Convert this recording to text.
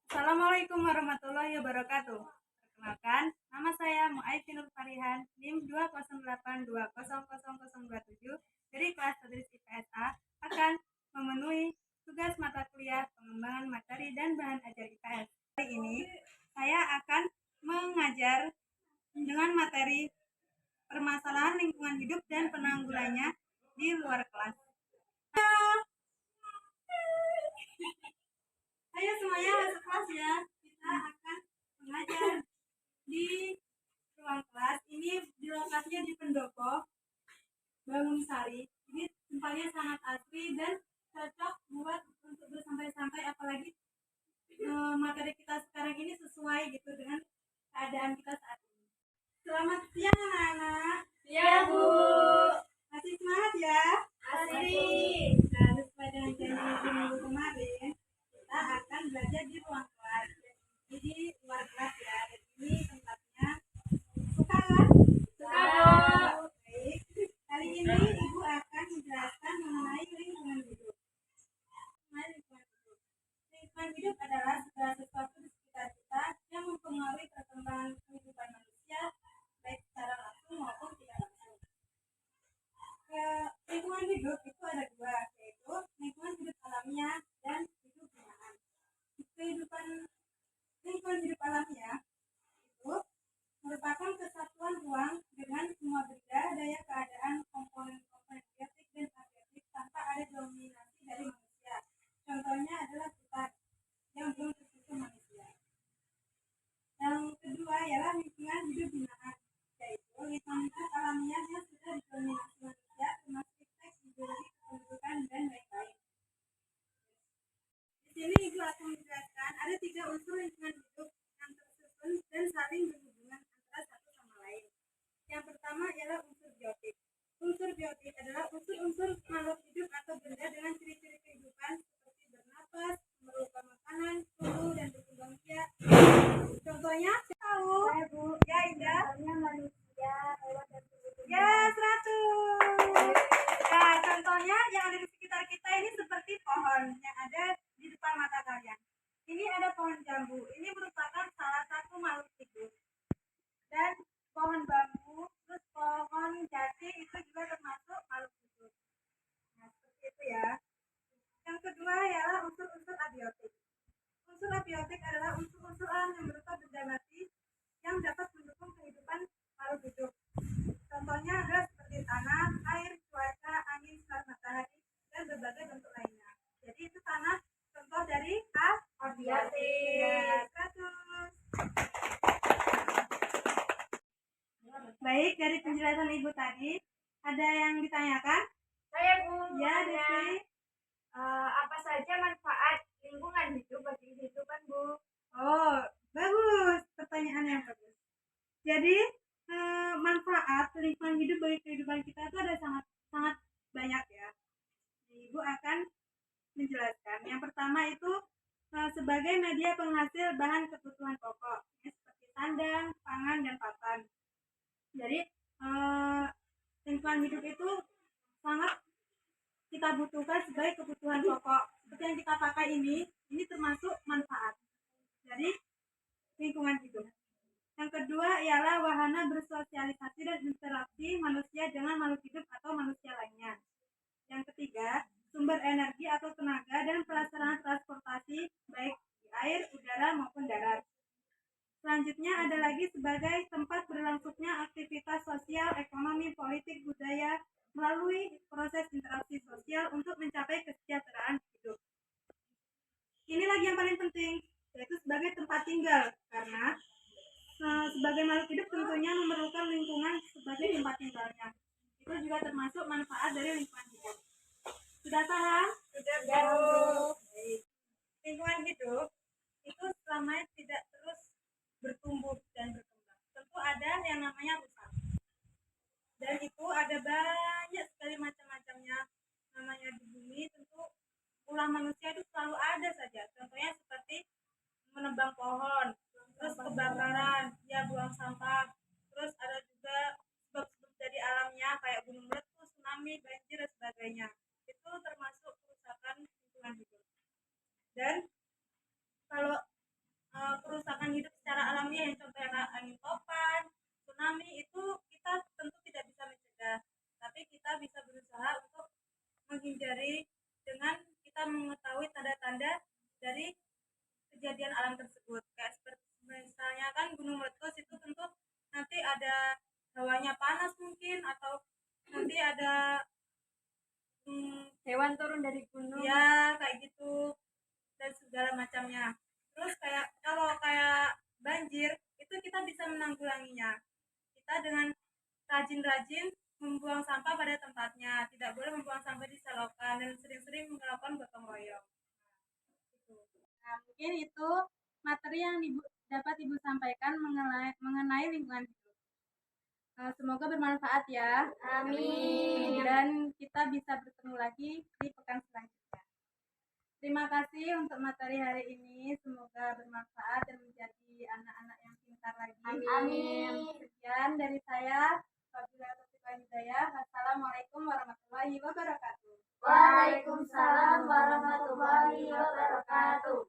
Assalamualaikum warahmatullahi wabarakatuh. Perkenalkan, nama saya Mu'aifinur Farihan, NIM 208200027 dari kelas tadris IPS A akan memenuhi tugas mata kuliah pengembangan materi dan bahan ajar IPS. Hari ini saya akan mengajar dengan materi permasalahan lingkungan hidup dan penanggulangannya di luar kelas. Ayo semuanya masuk kelas ya. Kita akan mengajar di ruang kelas. Ini di lokasinya di Pendopo, Bangun Sari. Ini tempatnya sangat asri dan cocok buat untuk bersantai-santai, apalagi materi kita sekarang ini sesuai gitu dengan keadaan kita saat ini. Selamat siang anak-anak. Ya, Bu. Masih semangat ya? Asik. Nah, sesuai dengan janji minggu kemarin, kita akan belajar di ruang kelas. Jadi luar kelas ya. Dan ini tempatnya suka kan? Suka, Bu. Baik. Kali ini Ibu akan menjelaskan mengenai lingkungan hidup. Lingkungan hidup adalah segala sesuatu di sekitar kita yang mempengaruhi perkembangan kehidupan manusia, baik secara langsung maupun tidak langsung. Lingkungan hidup itu ada dua, yaitu lingkungan hidup alamiah dan hidup binaan. Lingkungan hidup alamiah itu merupakan kesatuan ruang dengan semua benda, daya, keadaan, komponen-komponen biotik dan abiotik tanpa ada dominasi dari manusia. Contohnya adalah hutan yang belum tersentuh manusia. Yang kedua ialah lingkungan hidup binaan, yaitu lingkungan hidup alamiah yang sudah didominasi manusia, termasuk teks, biologi, kependudukan, dan lain-lain. Di sini Ibu akan menjelaskan ada 3 unsur lingkungan hidup yang tersusun dan saling berhubungan antara satu sama lain. Yang pertama ialah unsur biotik. Unsur biotik adalah unsur-unsur makhluk hidup atau benda dengan ciri-ciri kehidupan seperti bernapas, memerlukan makanan, tumbuh dan berkembang biak. Contohnya, tahu? Saya, Bu. Ya, Indah. Contohnya manusia, hewan, dan tumbuh-tumbuhan. Ya, 100. Nah, contohnya yang ada di sekitar kita ini seperti pohon yang ada di depan mata kalian. Ini ada pohon jambu. Ini merupakan salah satu makhluk hidup. Dan pohon bambu, terus pohon jati itu juga termasuk makhluk hidup. Nah, seperti itu ya. Yang kedua ialah unsur-unsur abiotik. Unsur abiotik adalah unsur-unsur alam yang berupa benda mati yang dapat mendukung kehidupan makhluk hidup. Contohnya adalah seperti tanah, air, cuaca, angin, sinar matahari, dan berbagai bentuk lainnya. Jadi itu tanah contoh dari abiotik. Ya, 100. Baik, dari penjelasan Ibu tadi, ada yang ditanyakan? Saya, Bu. Ya, Desi. Apa saja manfaat lingkungan hidup bagi kehidupan, Bu? Oh, bagus. Pertanyaan yang bagus. Jadi, manfaat lingkungan hidup bagi kehidupan kita itu ada sangat banyak ya. Ibu akan menjelaskan. Yang pertama itu sebagai media penghasil bahan kebutuhan pokok, ya, seperti sandang, pangan, dan papan. Jadi, lingkungan hidup itu sangat kita butuhkan sebagai kebutuhan pokok. Seperti yang kita pakai ini termasuk manfaat dari lingkungan hidup. Yang kedua ialah wahana bersosialisasi dan interaksi manusia dengan makhluk hidup atau manusia lainnya. Yang ketiga, sumber energi atau tenaga dan prasarana transportasi baik di air, udara maupun darat. Selanjutnya ada lagi sebagai tempat berlangsungnya aktivitas sosial, ekonomi, politik, budaya melalui proses interaksi sosial untuk mencapai kesejahteraan hidup. Ini lagi yang paling penting, yaitu sebagai tempat tinggal, karena sebagai makhluk hidup tentunya memerlukan lingkungan sebagai tempat tinggalnya. Itu juga termasuk manfaat dari lingkungan hidup. Sudah paham? Sudah, Bu. Baik. Lingkungan hidup itu selamanya tidak terus bertumbuh dan berkembang. Tentu ada yang namanya rusak. Dan itu ada banyak sekali macam-macamnya. Namanya di bumi tentu ulah manusia itu selalu ada saja. Contohnya seperti menebang pohon, terus kebakaran, ya buang sampah, terus ada juga sebab-sebab dari alamnya kayak gunung meletus, tsunami, banjir dan sebagainya. Itu termasuk kerusakan lingkungan hidup. Dan kalau hawanya panas mungkin, atau nanti ada Hewan turun dari gunung. ya kayak gitu dan segala macamnya. Terus kayak kalau kayak banjir itu kita bisa menanggulanginya kita dengan rajin-rajin membuang sampah pada tempatnya, tidak boleh membuang sampah di selokan, dan sering-sering melakukan gotong royong. Nah, mungkin itu materi yang dapat Ibu sampaikan mengenai lingkungan hidup. Semoga bermanfaat ya. Amin. Dan kita bisa bertemu lagi di pekan selanjutnya. Terima kasih untuk materi hari ini. Semoga bermanfaat dan menjadi anak-anak yang pintar lagi. Amin. Sekian dari saya. Wabillahi taufiq wal hidayah. Wassalamualaikum warahmatullahi wabarakatuh. Waalaikumsalam warahmatullahi wabarakatuh.